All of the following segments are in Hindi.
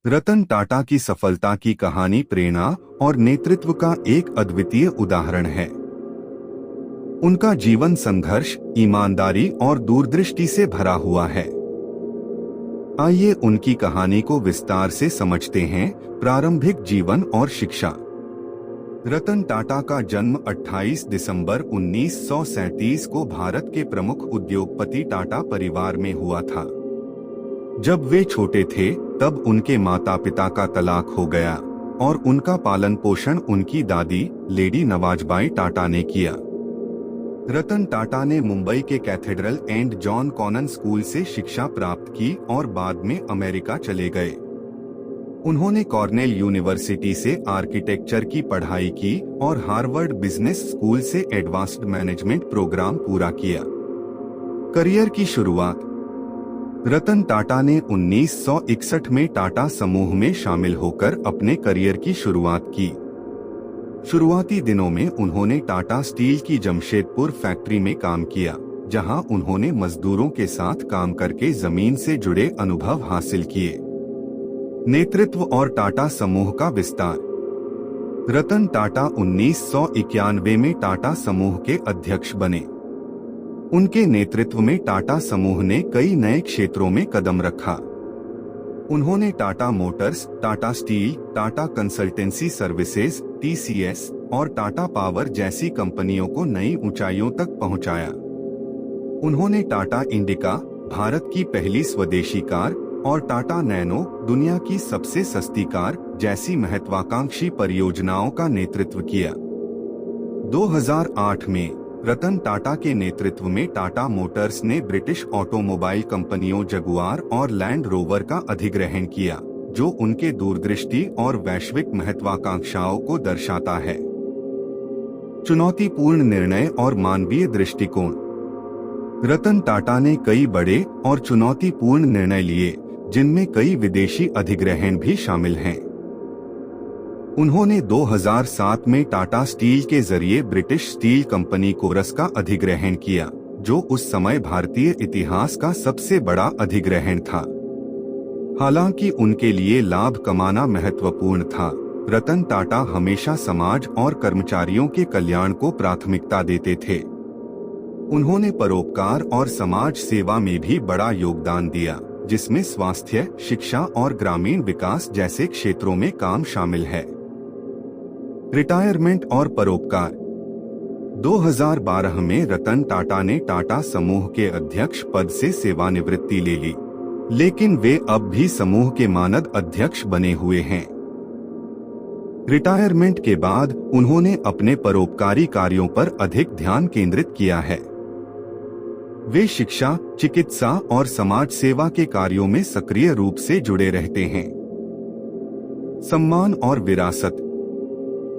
रतन टाटा की सफलता की कहानी प्रेरणा और नेतृत्व का एक अद्वितीय उदाहरण है। उनका जीवन संघर्ष, ईमानदारी और दूरदृष्टि से भरा हुआ है। आइए उनकी कहानी को विस्तार से समझते हैं। प्रारंभिक जीवन और शिक्षा। रतन टाटा का जन्म 28 दिसंबर 1937 को भारत के प्रमुख उद्योगपति टाटा परिवार में हुआ था। जब वे छोटे थे तब उनके माता पिता का तलाक हो गया और उनका पालन पोषण उनकी दादी लेडी नवाजबाई टाटा ने किया। रतन टाटा ने मुंबई के Cathedral and John Connon School से शिक्षा प्राप्त की और बाद में अमेरिका चले गए। उन्होंने कॉर्नेल यूनिवर्सिटी से आर्किटेक्चर की पढ़ाई की और हार्वर्ड बिजनेस स्कूल से एडवांस्ड मैनेजमेंट प्रोग्राम पूरा किया। करियर की शुरुआत। रतन टाटा ने 1961 में टाटा समूह में शामिल होकर अपने करियर की शुरुआत की। शुरुआती दिनों में उन्होंने टाटा स्टील की जमशेदपुर फैक्ट्री में काम किया, जहां उन्होंने मजदूरों के साथ काम करके जमीन से जुड़े अनुभव हासिल किए। नेतृत्व और टाटा समूह का विस्तार। रतन टाटा 1991 में टाटा समूह के अध्यक्ष बने। उनके नेतृत्व में टाटा समूह ने कई नए क्षेत्रों में कदम रखा। उन्होंने Tata Motors, Tata steel, Tata consultancy services (TCS) और टाटा पावर जैसी कंपनियों को नई ऊंचाइयों तक पहुंचाया। उन्होंने टाटा इंडिका, भारत की पहली स्वदेशी कार, और टाटा नैनो, दुनिया की सबसे सस्ती कार, जैसी महत्वाकांक्षी परियोजनाओं का नेतृत्व किया। 2008 में रतन टाटा के नेतृत्व में टाटा मोटर्स ने ब्रिटिश ऑटोमोबाइल कंपनियों जगुआर और लैंड रोवर का अधिग्रहण किया, जो उनके दूरदृष्टि और वैश्विक महत्वाकांक्षाओं को दर्शाता है। चुनौतीपूर्ण निर्णय और मानवीय दृष्टिकोण। रतन टाटा ने कई बड़े और चुनौतीपूर्ण निर्णय लिए, जिनमें कई विदेशी अधिग्रहण भी शामिल हैं। उन्होंने 2007 में टाटा स्टील के जरिए ब्रिटिश स्टील कंपनी कोरस का अधिग्रहण किया, जो उस समय भारतीय इतिहास का सबसे बड़ा अधिग्रहण था। हालांकि उनके लिए लाभ कमाना महत्वपूर्ण था, रतन टाटा हमेशा समाज और कर्मचारियों के कल्याण को प्राथमिकता देते थे। उन्होंने परोपकार और समाज सेवा में भी बड़ा योगदान दिया, जिसमें स्वास्थ्य, शिक्षा और ग्रामीण विकास जैसे क्षेत्रों में काम शामिल है। रिटायरमेंट और परोपकार। 2012 में रतन टाटा ने टाटा समूह के अध्यक्ष पद से सेवानिवृत्ति ले ली, लेकिन वे अब भी समूह के मानद अध्यक्ष बने हुए हैं। रिटायरमेंट के बाद उन्होंने अपने परोपकारी कार्यों पर अधिक ध्यान केंद्रित किया है। वे शिक्षा, चिकित्सा और समाज सेवा के कार्यों में सक्रिय रूप से जुड़े रहते हैं। सम्मान और विरासत।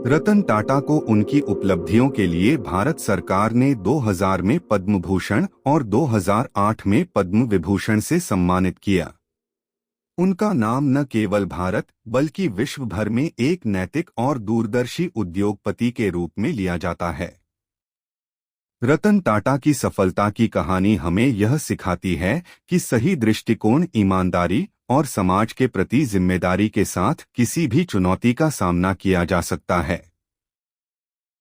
रतन टाटा को उनकी उपलब्धियों के लिए भारत सरकार ने 2000 में पद्म भूषण और 2008 में पद्म विभूषण से सम्मानित किया। उनका नाम न केवल भारत बल्कि विश्व भर में एक नैतिक और दूरदर्शी उद्योगपति के रूप में लिया जाता है। रतन टाटा की सफलता की कहानी हमें यह सिखाती है कि सही दृष्टिकोण, ईमानदारी और समाज के प्रति जिम्मेदारी के साथ किसी भी चुनौती का सामना किया जा सकता है।